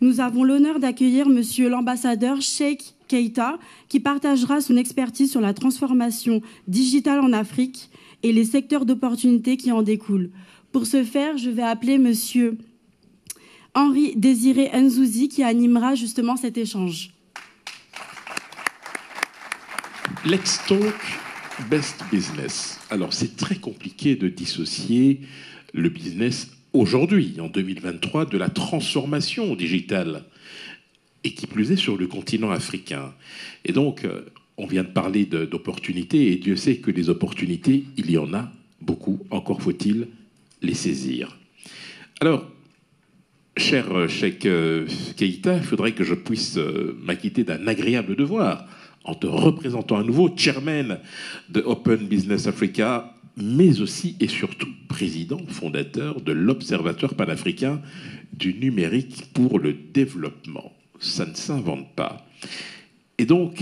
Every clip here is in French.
nous avons l'honneur d'accueillir Monsieur l'ambassadeur Cheikh Keïta, qui partagera son expertise sur la transformation digitale en Afrique et les secteurs d'opportunités qui en découlent. Pour ce faire, je vais appeler Monsieur Henri Désiré Nzouzi, qui animera justement cet échange. Let's talk best business. Alors, c'est très compliqué de dissocier le business aujourd'hui, en 2023, de la transformation digitale, et qui plus est sur le continent africain. Et donc, on vient de parler d'opportunités, et Dieu sait que les opportunités, il y en a beaucoup, encore faut-il les saisir. Alors, cher Cheikh Keïta, il faudrait que je puisse m'acquitter d'un agréable devoir en te représentant à nouveau chairman de Open Business Africa, mais aussi et surtout président fondateur de l'Observatoire panafricain du numérique pour le développement. Ça ne s'invente pas. Et donc,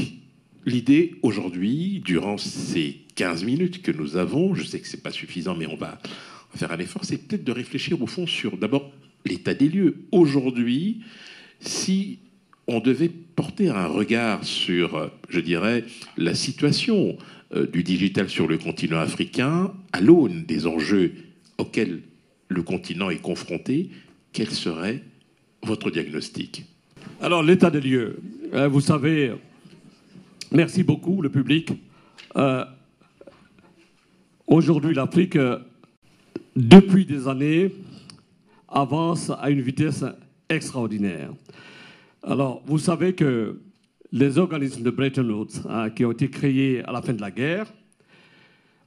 l'idée aujourd'hui, durant ces 15 minutes que nous avons, je sais que ce n'est pas suffisant, mais on va faire un effort, c'est peut-être de réfléchir au fond sur d'abord l'état des lieux. Aujourd'hui, si on devait porter un regard sur, je dirais, la situation du digital sur le continent africain, à l'aune des enjeux auxquels le continent est confronté, quel serait votre diagnostic? Alors, l'état des lieux, vous savez, merci beaucoup, le public. Aujourd'hui, l'Afrique, depuis des années, avance à une vitesse extraordinaire. Alors, vous savez que les organismes de Bretton Woods, qui ont été créés à la fin de la guerre,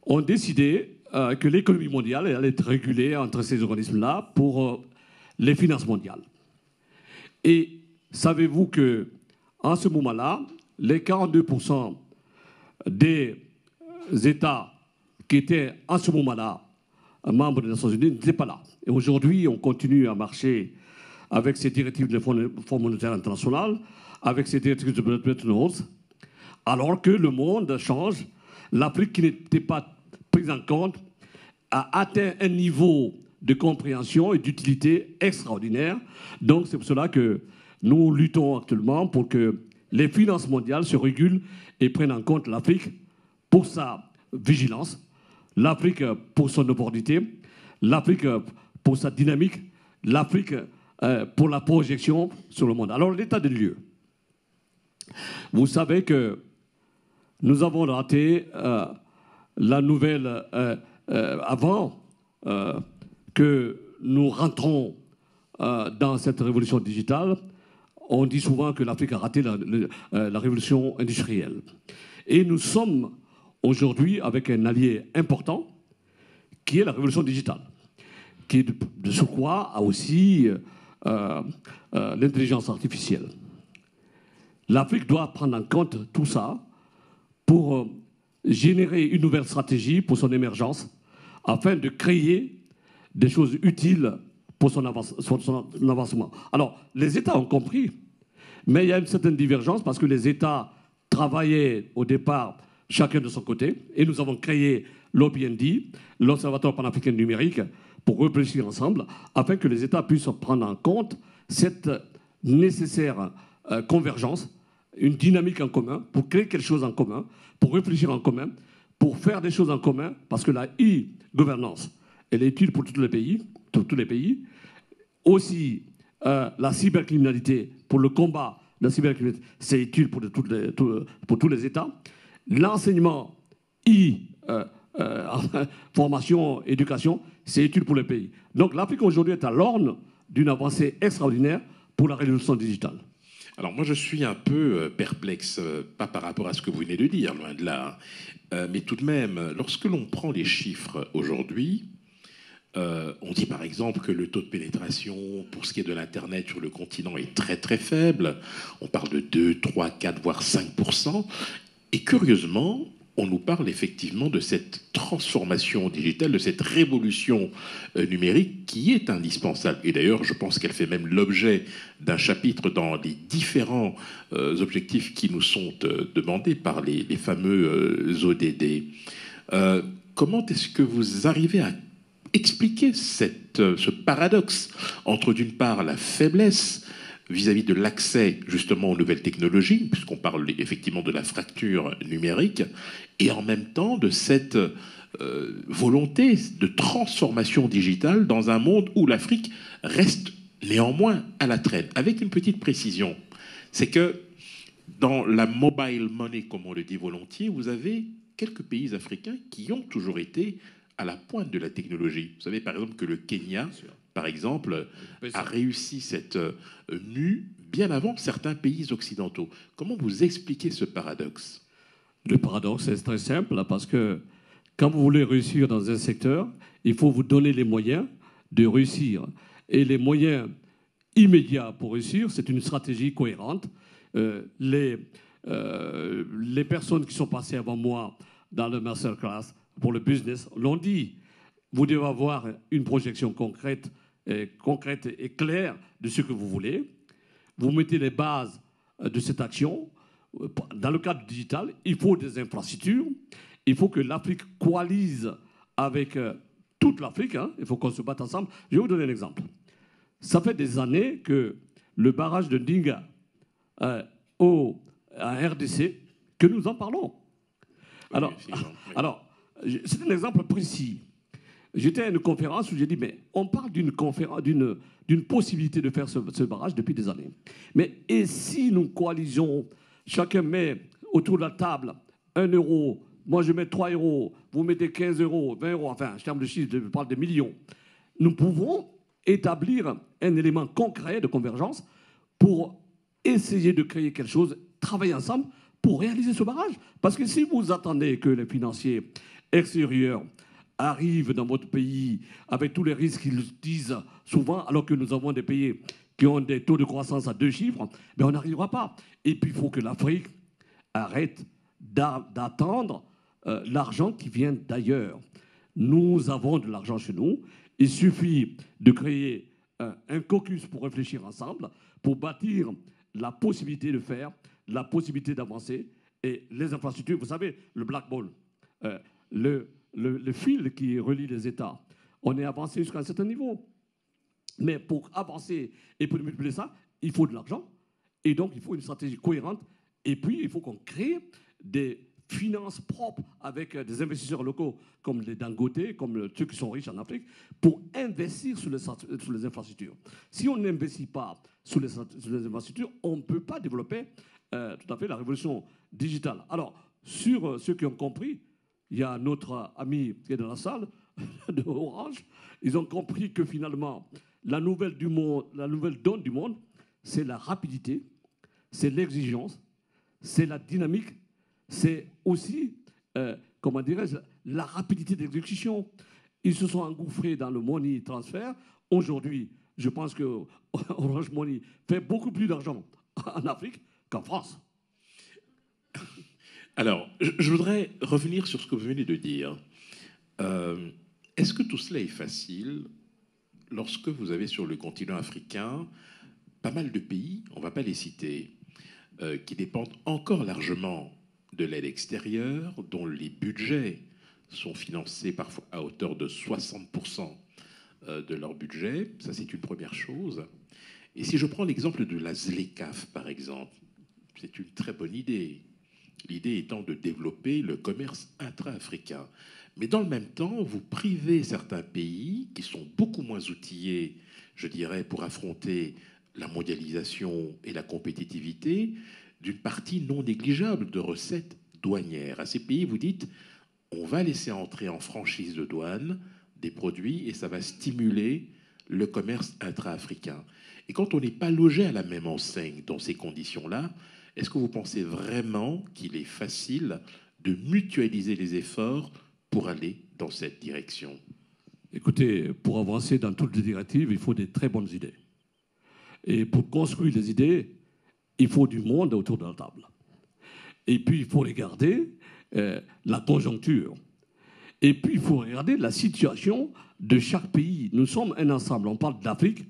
ont décidé que l'économie mondiale allait être régulée entre ces organismes-là pour les finances mondiales. Et savez-vous qu'en ce moment-là, les 42% des États qui étaient en ce moment-là membres des Nations Unies n'étaient pas là. Et aujourd'hui, on continue à marcher avec ces directives du Fonds monétaire international, avec ces directives de Bretton Woods, alors que le monde change. L'Afrique, qui n'était pas prise en compte, a atteint un niveau de compréhension et d'utilité extraordinaire. Donc, c'est pour cela que nous luttons actuellement pour que les finances mondiales se régulent et prennent en compte l'Afrique pour sa vigilance, l'Afrique pour son opportunité, l'Afrique pour sa dynamique, l'Afrique pour la projection sur le monde. Alors, l'état des lieux. Vous savez que nous avons raté la nouvelle avant que nous rentrons dans cette révolution digitale. On dit souvent que l'Afrique a raté la révolution industrielle. Et nous sommes aujourd'hui avec un allié important qui est la révolution digitale, qui de surcroît a aussi l'intelligence artificielle. L'Afrique doit prendre en compte tout ça pour générer une nouvelle stratégie pour son émergence, afin de créer des choses utiles pour son avancement. Alors, les États ont compris, mais il y a une certaine divergence parce que les États travaillaient au départ chacun de son côté, et nous avons créé l'OPND, l'Observatoire panafricain du numérique, pour réfléchir ensemble, afin que les États puissent prendre en compte cette nécessaire convergence, une dynamique en commun, pour créer quelque chose en commun, pour réfléchir en commun, pour faire des choses en commun, parce que la e-gouvernance, elle est utile pour tous les pays. Aussi, la cybercriminalité, pour le combat de la cybercriminalité, c'est utile pour tous les États. L'enseignement formation, éducation, c'est utile pour les pays. Donc l'Afrique aujourd'hui est à l'orne d'une avancée extraordinaire pour la révolution digitale. Alors moi je suis un peu perplexe, pas par rapport à ce que vous venez de dire, loin de là, mais tout de même, lorsque l'on prend les chiffres aujourd'hui, on dit par exemple que le taux de pénétration pour ce qui est de l'Internet sur le continent est très très faible, on parle de 2, 3, 4, voire 5%, et curieusement, on nous parle effectivement de cette transformation digitale, de cette révolution numérique qui est indispensable. Et d'ailleurs, je pense qu'elle fait même l'objet d'un chapitre dans les différents objectifs qui nous sont demandés par les fameux ODD. Comment est-ce que vous arrivez à expliquer ce paradoxe entre, d'une part, la faiblesse vis-à-vis de l'accès justement aux nouvelles technologies, puisqu'on parle effectivement de la fracture numérique, et en même temps de cette volonté de transformation digitale dans un monde où l'Afrique reste néanmoins à la traîne, avec une petite précision. C'est que dans la mobile money, comme on le dit volontiers, vous avez quelques pays africains qui ont toujours été à la pointe de la technologie. Vous savez par exemple que le Kenya, par exemple, a réussi cette mue bien avant certains pays occidentaux. Comment vous expliquez ce paradoxe? Le paradoxe est très simple, parce que quand vous voulez réussir dans un secteur, il faut vous donner les moyens de réussir. Et les moyens immédiats pour réussir, c'est une stratégie cohérente. Les personnes qui sont passées avant moi dans le masterclass pour le business l'ont dit. Vous devez avoir une projection concrète et claire de ce que vous voulez. Vous mettez les bases de cette action. Dans le cadre digital, il faut des infrastructures. Il faut que l'Afrique coalise avec toute l'Afrique. Il faut qu'on se batte ensemble. Je vais vous donner un exemple. Ça fait des années que le barrage de Ndinga à RDC, que nous en parlons. Alors, c'est un exemple précis. J'étais à une conférence où j'ai dit, mais on parle d'une possibilité de faire ce barrage depuis des années. Mais et si nous coalisons, chacun met autour de la table 1 euro, moi je mets 3 euros, vous mettez 15 euros, 20 euros, enfin, je terme de chiffres, je parle de millions. Nous pouvons établir un élément concret de convergence pour essayer de créer quelque chose, travailler ensemble pour réaliser ce barrage. Parce que si vous attendez que les financiers extérieurs arrivent dans votre pays avec tous les risques qu'ils disent souvent, alors que nous avons des pays qui ont des taux de croissance à 2 chiffres, ben on n'arrivera pas. Et puis il faut que l'Afrique arrête d'attendre l'argent qui vient d'ailleurs. Nous avons de l'argent chez nous. Il suffit de créer un caucus pour réfléchir ensemble, pour bâtir la possibilité de faire, la possibilité d'avancer. Et les infrastructures, vous savez, le black ball, le fil qui relie les États, on est avancé jusqu'à un certain niveau. Mais pour avancer et pour multiplier ça, il faut de l'argent. Et donc, il faut une stratégie cohérente. Et puis, il faut qu'on crée des finances propres avec des investisseurs locaux comme les Dangote, comme ceux qui sont riches en Afrique, pour investir sur les infrastructures. Si on n'investit pas sur les infrastructures, on ne peut pas développer tout à fait la révolution digitale. Alors, sur ceux qui ont compris, il y a notre ami qui est dans la salle, de Orange, ils ont compris que finalement, la nouvelle donne du monde, c'est la rapidité, c'est l'exigence, c'est la dynamique, c'est aussi, comment dirais-je, la rapidité d'exécution. Ils se sont engouffrés dans le money transfer. Aujourd'hui, je pense que Orange Money fait beaucoup plus d'argent en Afrique qu'en France. Alors, je voudrais revenir sur ce que vous venez de dire. Est-ce que tout cela est facile lorsque vous avez sur le continent africain pas mal de pays, on ne va pas les citer, qui dépendent encore largement de l'aide extérieure, dont les budgets sont financés parfois à hauteur de 60% de leur budget. Ça, c'est une première chose. Et si je prends l'exemple de la ZLECAf, par exemple, c'est une très bonne idée. L'idée étant de développer le commerce intra-africain. Mais dans le même temps, vous privez certains pays qui sont beaucoup moins outillés, je dirais, pour affronter la mondialisation et la compétitivité, d'une partie non négligeable de recettes douanières. À ces pays, vous dites, on va laisser entrer en franchise de douane des produits et ça va stimuler le commerce intra-africain. Et quand on n'est pas logé à la même enseigne dans ces conditions-là, est-ce que vous pensez vraiment qu'il est facile de mutualiser les efforts pour aller dans cette direction? Écoutez, pour avancer dans toutes les directives, il faut des très bonnes idées. Et pour construire les idées, il faut du monde autour de la table. Et puis, il faut regarder la conjoncture. Et puis, il faut regarder la situation de chaque pays. Nous sommes un ensemble. On parle d'Afrique,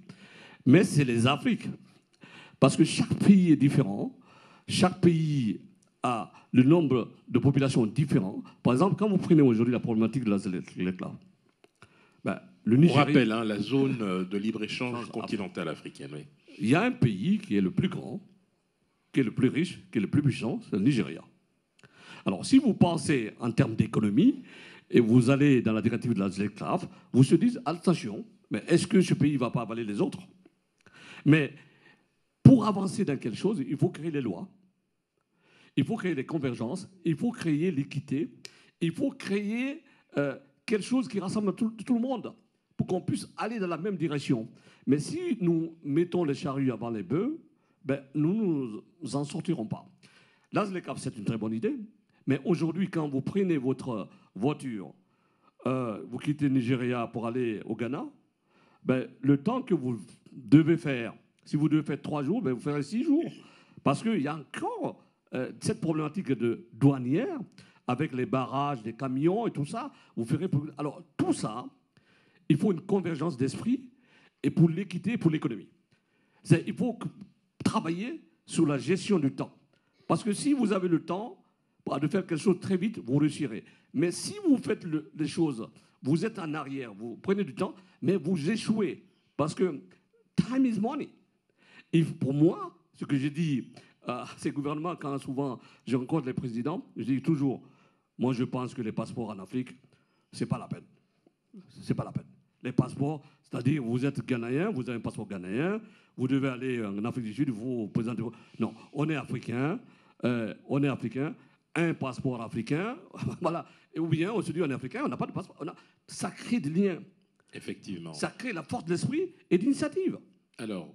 mais c'est les Afriques. Parce que chaque pays est différent. Chaque pays a le nombre de populations différents. Par exemple, quand vous prenez aujourd'hui la problématique de la ZLECAf, ben, le On Nigeria... rappelle la zone de libre-échange continentale africaine. Oui. Il y a un pays qui est le plus grand, qui est le plus riche, qui est le plus puissant, c'est le Nigeria. Alors, si vous pensez en termes d'économie, et vous allez dans la directive de la esclave, vous se dites, attention, mais est-ce que ce pays ne va pas avaler les autres? Mais pour avancer dans quelque chose, il faut créer les lois, il faut créer les convergences, il faut créer l'équité, il faut créer quelque chose qui rassemble tout le monde pour qu'on puisse aller dans la même direction. Mais si nous mettons les charrues avant les bœufs, ben, nous n'en sortirons pas. L'ASLECAF, c'est une très bonne idée, mais aujourd'hui, quand vous prenez votre voiture, vous quittez le Nigeria pour aller au Ghana, ben, le temps que vous devez faire, si vous devez faire 3 jours, ben, vous ferez 6 jours. Parce qu'il y a encore cette problématique de douanière, avec les barrages, les camions et tout ça. Vous ferez... Alors, tout ça, il faut une convergence d'esprit et pour l'équité et pour l'économie. Il faut travailler sur la gestion du temps. Parce que si vous avez le temps de faire quelque chose très vite, vous réussirez. Mais si vous faites les choses, vous êtes en arrière, vous prenez du temps, mais vous échouez. Parce que time is money. Et pour moi, ce que j'ai dit à ces gouvernements, quand souvent je rencontre les présidents, je dis toujours, moi je pense que les passeports en Afrique, c'est pas la peine. C'est pas la peine. Les passeports, c'est-à-dire vous êtes Ghanéen, vous avez un passeport ghanéen, vous devez aller en Afrique du Sud, vous présentez... Non, on est africain, un passeport africain, voilà. Ou bien on se dit on est africain, on n'a pas de passeport. Ça crée des liens. Effectivement. Ça crée la force de l'esprit et d'initiative. Alors,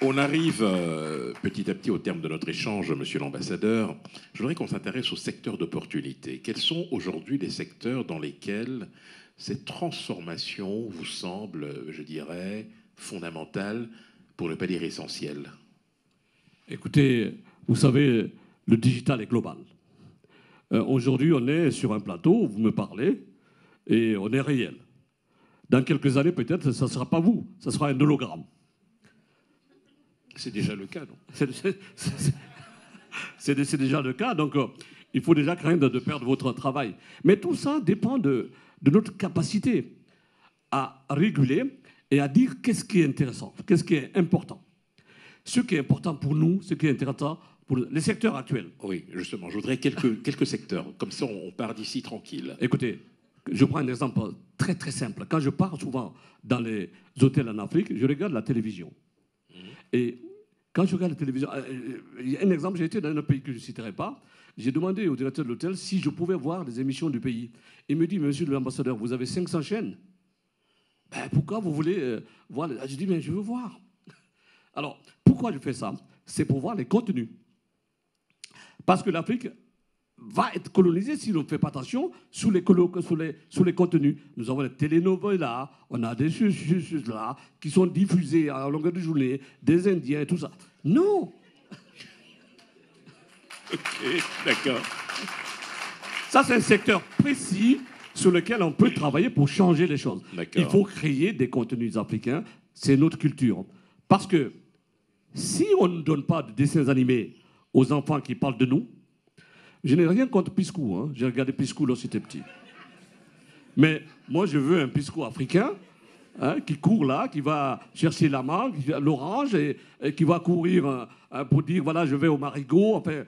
on arrive petit à petit au terme de notre échange, monsieur l'ambassadeur. Je voudrais qu'on s'intéresse au secteur d'opportunité. Quels sont aujourd'hui les secteurs dans lesquels cette transformation vous semble, je dirais, fondamentale, pour ne pas dire essentielle? Écoutez, vous savez, le digital est global. Aujourd'hui, on est sur un plateau, vous me parlez, et on est réel. Dans quelques années, peut-être, ça ne sera pas vous, ça sera un hologramme. C'est déjà le cas, non? C'est déjà le cas, donc il faut déjà craindre de perdre votre travail. Mais tout ça dépend de notre capacité à réguler et à dire qu'est-ce qui est intéressant, qu'est-ce qui est important. Ce qui est important pour nous, ce qui est intéressant pour les secteurs actuels. Oui, justement, je voudrais quelques secteurs. Comme ça, on part d'ici tranquille. Écoutez, je prends un exemple très très simple. Quand je pars souvent dans les hôtels en Afrique, je regarde la télévision. Et quand je regarde la télévision, il y a un exemple, j'ai été dans un pays que je ne citerai pas, j'ai demandé au directeur de l'hôtel si je pouvais voir les émissions du pays. Il me dit, monsieur l'ambassadeur, vous avez 500 chaînes. Ben, pourquoi vous voulez voir? Je dis, mais je veux voir. Alors, pourquoi je fais ça? C'est pour voir les contenus. Parce que l'Afrique va être colonisée si l'on ne fait pas attention sur les contenus. Nous avons les telenovelas, on a des choses là qui sont diffusées à longueur de journée, des Indiens et tout ça. Non. Ok, d'accord. Ça, c'est un secteur précis sur lequel on peut travailler pour changer les choses. Il faut créer des contenus africains, c'est notre culture. Parce que si on ne donne pas de dessins animés aux enfants qui parlent de nous, je n'ai rien contre Piscou, hein. J'ai regardé Piscou lorsque j'étais petit. Mais moi, je veux un Piscou africain qui court là, qui va chercher la mangue, l'orange, et qui va courir pour dire, voilà, je vais au marigot, enfin,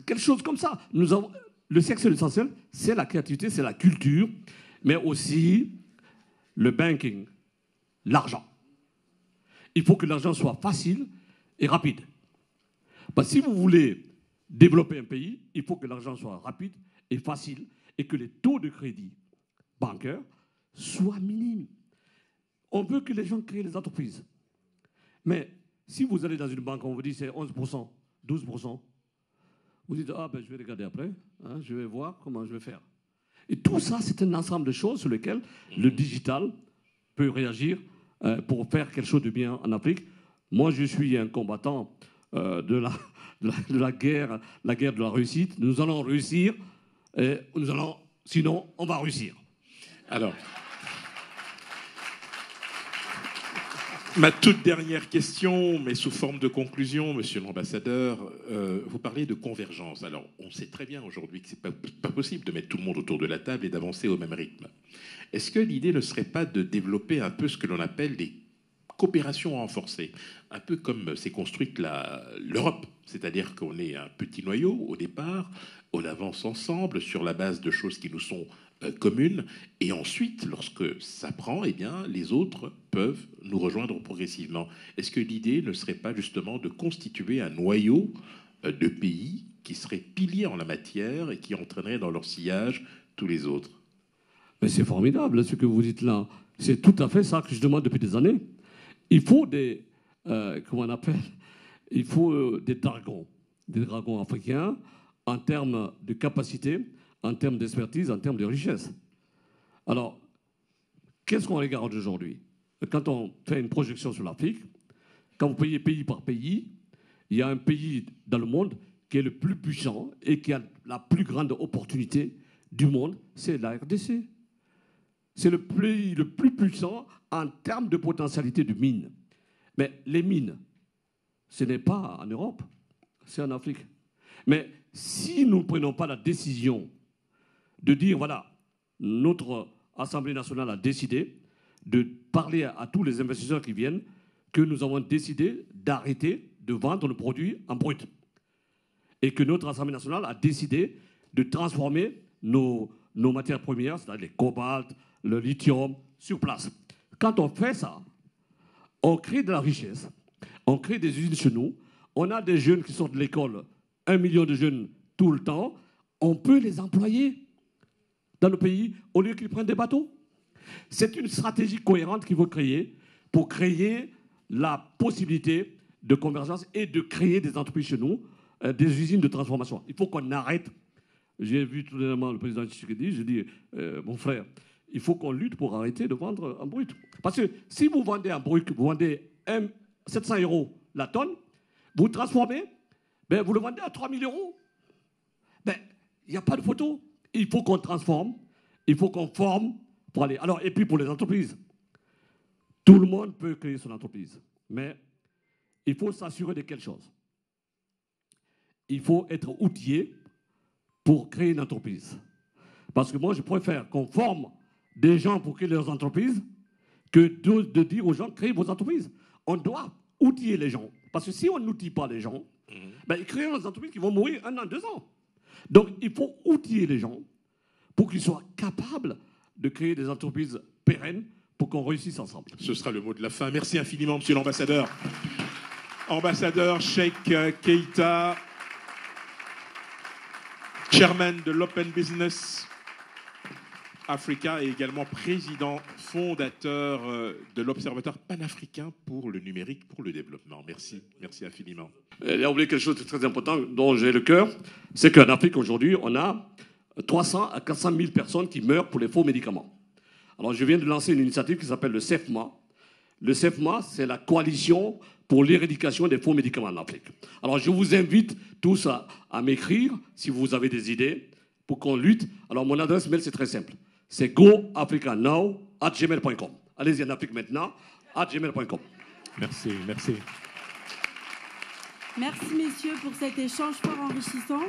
quelque chose comme ça. Le sexe essentiel, c'est la créativité, c'est la culture, mais aussi le banking, l'argent. Il faut que l'argent soit facile et rapide. Parce que si vous voulez développer un pays, il faut que l'argent soit rapide et facile et que les taux de crédit bancaire soient minimes. On veut que les gens créent des entreprises. Mais si vous allez dans une banque, on vous dit c'est 11%, 12%, vous dites, ah ben je vais regarder après, hein, je vais voir comment je vais faire. Et tout ça, c'est un ensemble de choses sur lesquelles le digital peut réagir pour faire quelque chose de bien en Afrique. Moi, je suis un combattant de la guerre de la réussite. Nous allons réussir, et sinon, on va réussir. Alors, Ma toute dernière question, mais sous forme de conclusion, monsieur l'ambassadeur, vous parlez de convergence. Alors, on sait très bien aujourd'hui que ce n'est pas possible de mettre tout le monde autour de la table et d'avancer au même rythme. Est-ce que l'idée ne serait pas de développer un peu ce que l'on appelle des coopérations renforcées, un peu comme s'est construite l'Europe, c'est-à-dire qu'on est un petit noyau au départ, on avance ensemble sur la base de choses qui nous sont communes, et ensuite, lorsque ça prend, eh bien, les autres peuvent nous rejoindre progressivement. Est-ce que l'idée ne serait pas justement de constituer un noyau de pays qui seraient piliers en la matière et qui entraîneraient dans leur sillage tous les autres? Mais c'est formidable ce que vous dites là. C'est tout à fait ça que je demande depuis des années. Il faut comment on appelle? Il faut des dragons africains en termes de capacité, en termes d'expertise, en termes de richesse. Alors, qu'est-ce qu'on regarde aujourd'hui? Quand on fait une projection sur l'Afrique, quand vous payez pays par pays, il y a un pays dans le monde qui est le plus puissant et qui a la plus grande opportunité du monde, c'est la RDC. C'est le pays le plus puissant en termes de potentialité de mines. Mais les mines, ce n'est pas en Europe, c'est en Afrique. Mais si nous ne prenons pas la décision de dire, voilà, notre Assemblée nationale a décidé de parler à tous les investisseurs qui viennent que nous avons décidé d'arrêter de vendre le produit en brut. Et que notre Assemblée nationale a décidé de transformer nos matières premières, c'est-à-dire les cobalt, le lithium, sur place. Quand on fait ça, on crée de la richesse, on crée des usines chez nous, on a des jeunes qui sortent de l'école, 1 million de jeunes tout le temps, on peut les employer dans le pays au lieu qu'ils prennent des bateaux. C'est une stratégie cohérente qu'il faut créer pour créer la possibilité de convergence et de créer des entreprises chez nous, des usines de transformation. Il faut qu'on arrête. J'ai vu tout dernièrement le président Tshisekedi, j'ai dit, mon frère, il faut qu'on lutte pour arrêter de vendre en brut. Parce que si vous vendez en brut, vous vendez 700 € la tonne, vous transformez, ben vous le vendez à 3 000 €. Ben, il n'y a pas de photo. Il faut qu'on transforme, il faut qu'on forme pour aller. Alors, et puis pour les entreprises, tout le monde peut créer son entreprise. Mais il faut s'assurer de quelque chose. Il faut être outillé pour créer une entreprise. Parce que moi, je préfère qu'on forme des gens pour créer leurs entreprises que de dire aux gens, créez vos entreprises. On doit outiller les gens. Parce que si on n'outille pas les gens, ben, ils créent des entreprises qui vont mourir 1 an, 2 ans. Donc, il faut outiller les gens pour qu'ils soient capables de créer des entreprises pérennes pour qu'on réussisse ensemble. Ce sera le mot de la fin. Merci infiniment, monsieur l'ambassadeur. Ambassadeur Cheikh Keita, chairman de l'Open Business Africa et également président fondateur de l'Observatoire panafricain pour le numérique, pour le développement. Merci, merci infiniment. Il a oublié quelque chose de très important dont j'ai le cœur, c'est qu'en Afrique aujourd'hui, on a 300 à 400 000 personnes qui meurent pour les faux médicaments. Alors je viens de lancer une initiative qui s'appelle le CEFMA. Le CEFMA, c'est la coalition pour l'éradication des faux médicaments en Afrique. Alors je vous invite tous à m'écrire si vous avez des idées pour qu'on lutte. Alors mon adresse mail, c'est très simple. C'est goafricanow@gmail.com. Allez-y en Afrique maintenant, @gmail.com. Merci, merci. Merci messieurs pour cet échange fort enrichissant.